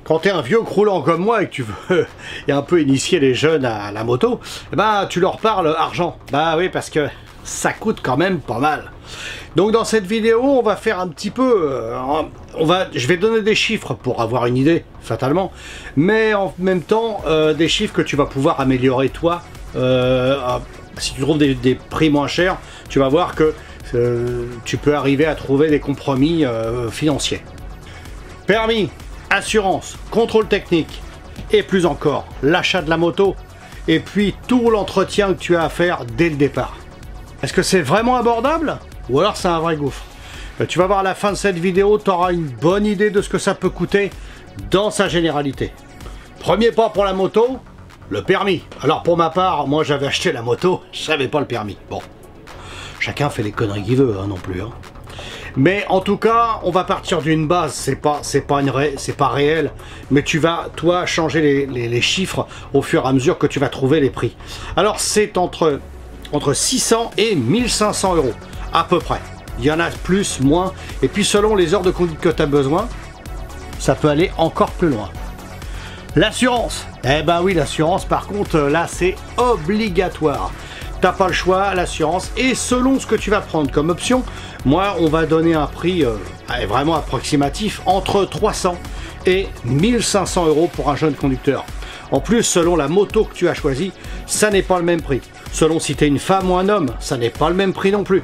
quand tu es un vieux croulant comme moi et que tu veux et un peu initier les jeunes à la moto, eh ben, tu leur parles argent. Bah oui, parce que ça coûte quand même pas mal. Donc dans cette vidéo, on va faire un petit peu... je vais donner des chiffres pour avoir une idée, fatalement. Mais en même temps, des chiffres que tu vas pouvoir améliorer toi. Si tu trouves des prix moins chers, tu vas voir que tu peux arriver à trouver des compromis financiers. Permis, assurance, contrôle technique et plus encore, l'achat de la moto et puis tout l'entretien que tu as à faire dès le départ. Est-ce que c'est vraiment abordable ou alors c'est un vrai gouffre? Tu vas voir à la fin de cette vidéo, tu auras une bonne idée de ce que ça peut coûter dans sa généralité. Premier pas pour la moto, le permis. Alors pour ma part, moi j'avais acheté la moto, je savais pas le permis. Bon, chacun fait les conneries qu'il veut, hein, non plus. Hein. Mais en tout cas, on va partir d'une base, c'est pas réel, mais tu vas, toi, changer les chiffres au fur et à mesure que tu vas trouver les prix. Alors c'est entre 600 et 1500 euros, à peu près. Il y en a plus, moins, et puis selon les heures de conduite que tu as besoin, ça peut aller encore plus loin. L'assurance, eh ben oui, l'assurance, par contre, là, c'est obligatoire. T'as pas le choix, l'assurance, et selon ce que tu vas prendre comme option, moi, on va donner un prix vraiment approximatif, entre 300 et 1500 euros pour un jeune conducteur. En plus, selon la moto que tu as choisie, ça n'est pas le même prix. Selon si tu es une femme ou un homme, ça n'est pas le même prix non plus.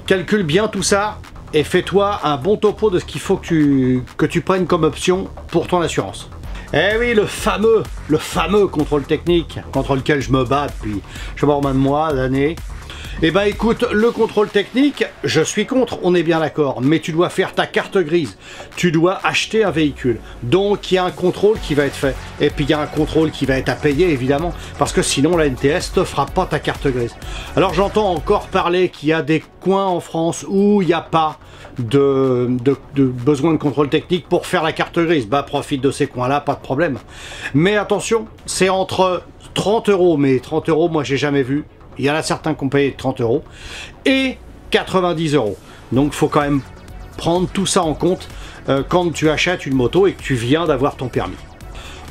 Calcule bien tout ça et fais-toi un bon topo de ce qu'il faut que tu prennes comme option pour ton assurance. Eh oui, le fameux contrôle technique contre lequel je me bats depuis je sais pas combien de mois, d'années. Eh ben écoute, le contrôle technique, je suis contre, on est bien d'accord, mais tu dois faire ta carte grise, tu dois acheter un véhicule, donc il y a un contrôle qui va être fait, et puis il y a un contrôle qui va être à payer évidemment, parce que sinon la NTS te fera pas ta carte grise. Alors j'entends encore parler qu'il y a des coins en France où il n'y a pas de besoin de contrôle technique pour faire la carte grise. Bah profite de ces coins-là, pas de problème. Mais attention, c'est entre 30 euros, mais 30 euros, moi j'ai jamais vu. Il y en a certains qui ont payé 30 euros et 90 euros. Donc il faut quand même prendre tout ça en compte quand tu achètes une moto et que tu viens d'avoir ton permis.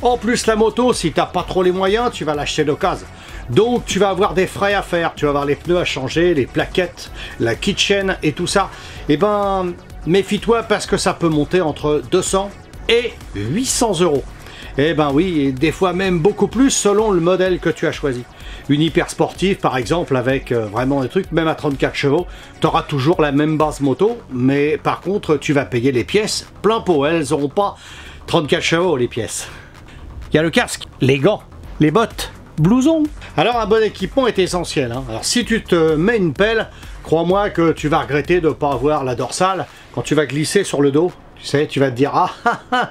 En plus la moto, si tu n'as pas trop les moyens, tu vas l'acheter d'occasion. Donc tu vas avoir des frais à faire, tu vas avoir les pneus à changer, les plaquettes, la kitchen et tout ça. Et ben méfie-toi parce que ça peut monter entre 200 et 800 euros. Eh ben oui, et des fois même beaucoup plus selon le modèle que tu as choisi. Une hyper sportive par exemple avec vraiment des trucs, même à 34 chevaux, tu auras toujours la même base moto, mais par contre tu vas payer les pièces plein pot, elles n'auront pas 34 chevaux les pièces. Il y a le casque, les gants, les bottes, blouson. Alors un bon équipement est essentiel. Hein. Alors si tu te mets une pelle, crois-moi que tu vas regretter de ne pas avoir la dorsale quand tu vas glisser sur le dos. Tu sais, tu vas te dire, ah,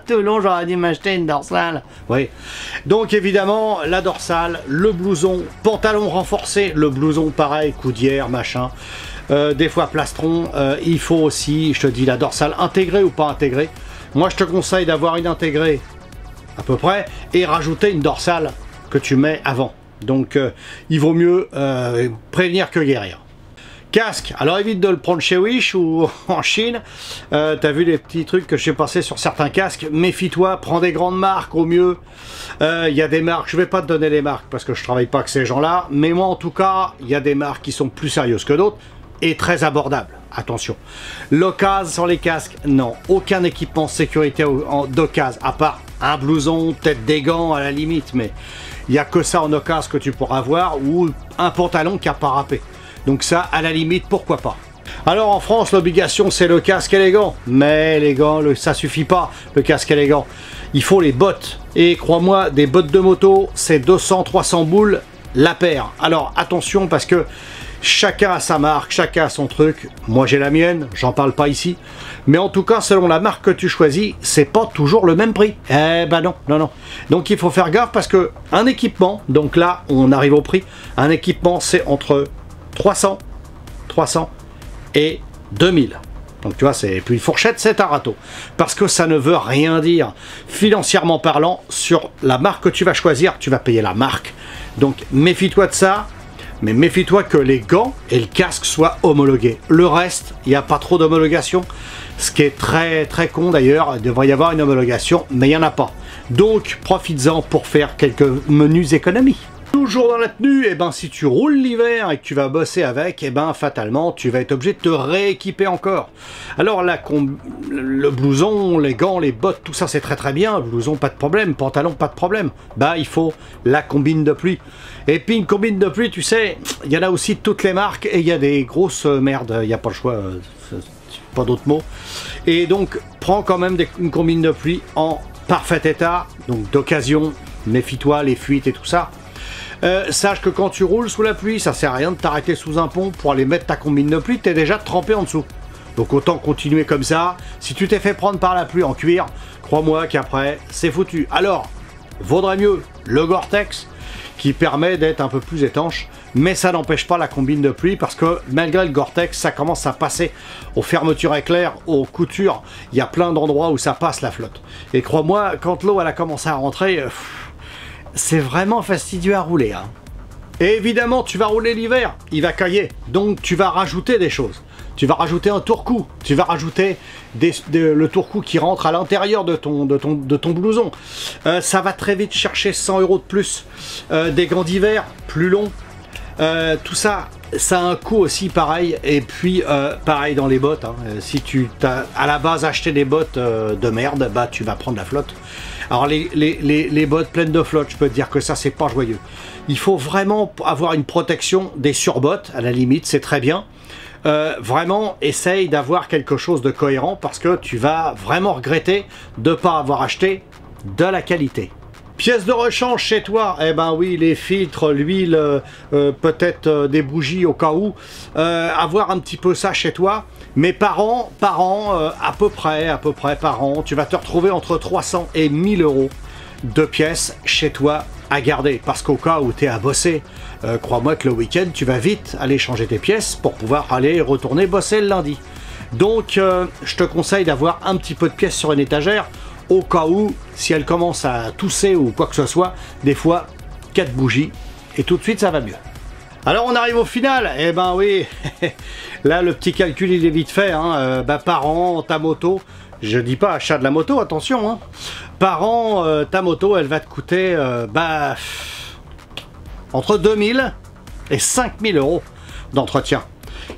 tout le long j'aurais dû m'acheter une dorsale. Oui. Donc évidemment, la dorsale, le blouson, pantalon renforcé, le blouson pareil, coudière, machin. Des fois plastron, il faut aussi, je te dis, la dorsale intégrée ou pas intégrée. Moi je te conseille d'avoir une intégrée à peu près et rajouter une dorsale que tu mets avant. Donc il vaut mieux prévenir que guérir. Casque, alors évite de le prendre chez Wish ou en Chine. T'as vu les petits trucs que j'ai passé sur certains casques. Méfie-toi, prends des grandes marques au mieux. Il y a des marques, je vais pas te donner les marques parce que je travaille pas avec ces gens-là. Mais moi en tout cas, il y a des marques qui sont plus sérieuses que d'autres et très abordables. Attention. L'occasion sur les casques, non. Aucun équipement sécurité d'occasion, à part un blouson, peut-être des gants à la limite. Mais il n'y a que ça en occasion que tu pourras avoir ou un pantalon qui n'a pas râpé. Donc ça, à la limite, pourquoi pas. Alors en France, l'obligation, c'est le casque et les gants. Mais les gants, ça suffit pas, le casque et les gants. Il faut les bottes. Et crois-moi, des bottes de moto, c'est 200-300 boules la paire. Alors attention, parce que chacun a sa marque, chacun a son truc. Moi, j'ai la mienne, j'en parle pas ici. Mais en tout cas, selon la marque que tu choisis, c'est pas toujours le même prix. Eh ben non, non, non. Donc il faut faire gaffe parce que un équipement, donc là, on arrive au prix. Un équipement, c'est entre 300 et 2000. Donc tu vois, c'est puis une fourchette, c'est un râteau. Parce que ça ne veut rien dire. Financièrement parlant, sur la marque que tu vas choisir, tu vas payer la marque. Donc méfie-toi de ça. Mais méfie-toi que les gants et le casque soient homologués. Le reste, il n'y a pas trop d'homologation. Ce qui est très très con d'ailleurs, il devrait y avoir une homologation, mais il n'y en a pas. Donc profites-en pour faire quelques menus économies. Toujours dans la tenue, et ben si tu roules l'hiver et que tu vas bosser avec, et ben fatalement tu vas être obligé de te rééquiper encore. Alors là, le blouson, les gants, les bottes, tout ça c'est très très bien. Le blouson pas de problème, pantalon pas de problème. Bah il faut la combine de pluie. Et puis une combine de pluie, tu sais, il y en a aussi de toutes les marques et il y a des grosses merdes, il n'y a pas le choix, pas d'autres mots. Et donc prends quand même une combine de pluie en parfait état, donc d'occasion, méfie-toi les fuites et tout ça. Sache que quand tu roules sous la pluie, ça sert à rien de t'arrêter sous un pont pour aller mettre ta combine de pluie, t'es déjà trempé en dessous. Donc autant continuer comme ça. Si tu t'es fait prendre par la pluie en cuir, crois-moi qu'après, c'est foutu. Alors, vaudrait mieux le Gore-Tex, qui permet d'être un peu plus étanche, mais ça n'empêche pas la combine de pluie, parce que malgré le Gore-Tex, ça commence à passer aux fermetures éclairs, aux coutures. Il y a plein d'endroits où ça passe la flotte. Et crois-moi, quand l'eau elle a commencé à rentrer... c'est vraiment fastidieux à rouler. Hein. Et évidemment, tu vas rouler l'hiver, il va cailler. Donc tu vas rajouter des choses. Tu vas rajouter un tourcou. Tu vas rajouter le tourcou qui rentre à l'intérieur de ton blouson. Ça va très vite chercher 100 € de plus. Des gants d'hiver plus longs. Tout ça, ça a un coût aussi pareil. Et puis pareil dans les bottes. Hein. Si tu t'as à la base acheté des bottes de merde, bah tu vas prendre la flotte. Alors les bottes pleines de flotte, je peux te dire que ça c'est pas joyeux. Il faut vraiment avoir une protection des surbottes, à la limite c'est très bien. Vraiment essaye d'avoir quelque chose de cohérent parce que tu vas vraiment regretter de ne pas avoir acheté de la qualité. Pièces de rechange chez toi, eh ben oui, les filtres, l'huile, peut-être des bougies au cas où. Avoir un petit peu ça chez toi. Mais par an, à peu près par an, tu vas te retrouver entre 300 et 1000 € de pièces chez toi à garder. Parce qu'au cas où tu es à bosser, crois-moi que le week-end, tu vas vite aller changer tes pièces pour pouvoir aller retourner bosser le lundi. Donc, je te conseille d'avoir un petit peu de pièces sur une étagère, au cas où, si elle commence à tousser ou quoi que ce soit, des fois, 4 bougies, et tout de suite, ça va mieux. Alors on arrive au final, eh ben oui, là le petit calcul il est vite fait, hein. Par an, ta moto, je dis pas achat de la moto, attention, hein. Par an, ta moto elle va te coûter entre 2000 et 5000 € d'entretien.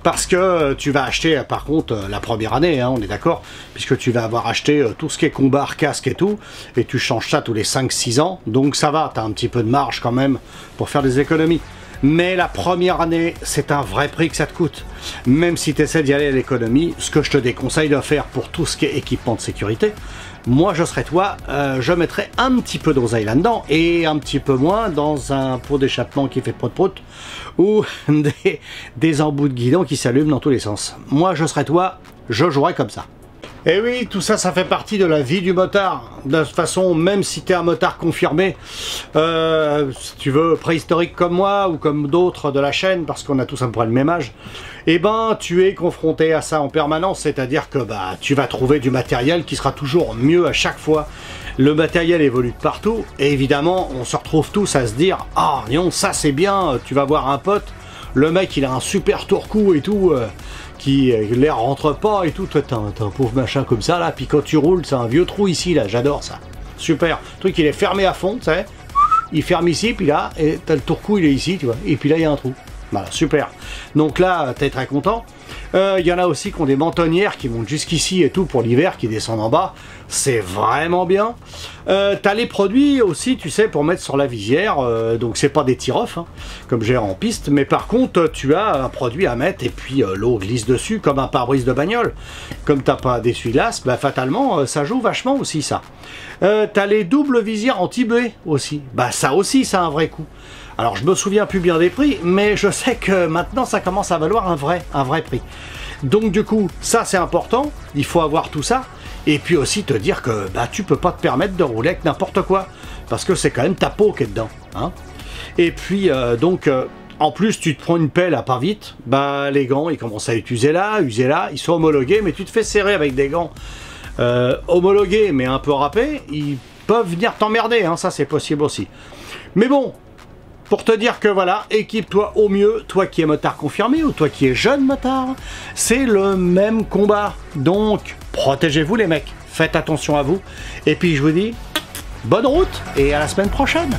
Parce que tu vas acheter par contre la première année, hein, on est d'accord, puisque tu vas avoir acheté tout ce qui est combat, casque et tout, et tu changes ça tous les 5-6 ans, donc ça va, tu as un petit peu de marge quand même pour faire des économies. Mais la première année, c'est un vrai prix que ça te coûte. Même si tu essaies d'y aller à l'économie, ce que je te déconseille de faire pour tout ce qui est équipement de sécurité, moi je serais toi, je mettrais un petit peu d'oseille là-dedans et un petit peu moins dans un pot d'échappement qui fait prout-prout ou des embouts de guidon qui s'allument dans tous les sens. Moi je serais toi, je jouerais comme ça. Et oui, tout ça, ça fait partie de la vie du motard. De toute façon, même si tu es un motard confirmé, si tu veux, préhistorique comme moi ou comme d'autres de la chaîne, parce qu'on a tous à peu près le même âge, eh ben, tu es confronté à ça en permanence, c'est-à-dire que tu vas trouver du matériel qui sera toujours mieux à chaque fois. Le matériel évolue de partout, et évidemment, on se retrouve tous à se dire « Ah, non, ça c'est bien, tu vas voir un pote, le mec il a un super tourcou et tout, qui l'air rentre pas et tout, toi t'as un pauvre machin comme ça là, puis quand tu roules c'est un vieux trou ici là, j'adore ça, super, le truc il est fermé à fond, tu sais, il ferme ici, puis là, et t'as le tourcou il est ici, tu vois, et puis là il y a un trou, voilà, super, donc là t'es très content. Il y en a aussi qui ont des mentonnières qui montent jusqu'ici et tout pour l'hiver, qui descendent en bas, c'est vraiment bien. T'as les produits aussi, tu sais, pour mettre sur la visière, donc c'est pas des tir-off, hein, comme j'ai en piste, mais par contre tu as un produit à mettre et puis l'eau glisse dessus comme un pare-brise de bagnole. Comme t'as pas d'essuie-glace, fatalement ça joue vachement aussi ça. T'as les doubles visières anti-buée aussi, ça aussi ça a un vrai coût. Alors je me souviens plus bien des prix, mais je sais que maintenant ça commence à valoir un vrai prix. Donc du coup, ça c'est important, il faut avoir tout ça, et puis aussi te dire que tu peux pas te permettre de rouler avec n'importe quoi, parce que c'est quand même ta peau qui est dedans. Hein. Et puis en plus tu te prends une pelle à pas vite, les gants ils commencent à user là, ils sont homologués, mais tu te fais serrer avec des gants homologués mais un peu râpés, ils peuvent venir t'emmerder, hein, ça c'est possible aussi. Mais bon, pour te dire que voilà, équipe-toi au mieux, toi qui es motard confirmé ou toi qui es jeune motard, c'est le même combat. Donc, protégez-vous les mecs, faites attention à vous. Et puis je vous dis, bonne route et à la semaine prochaine.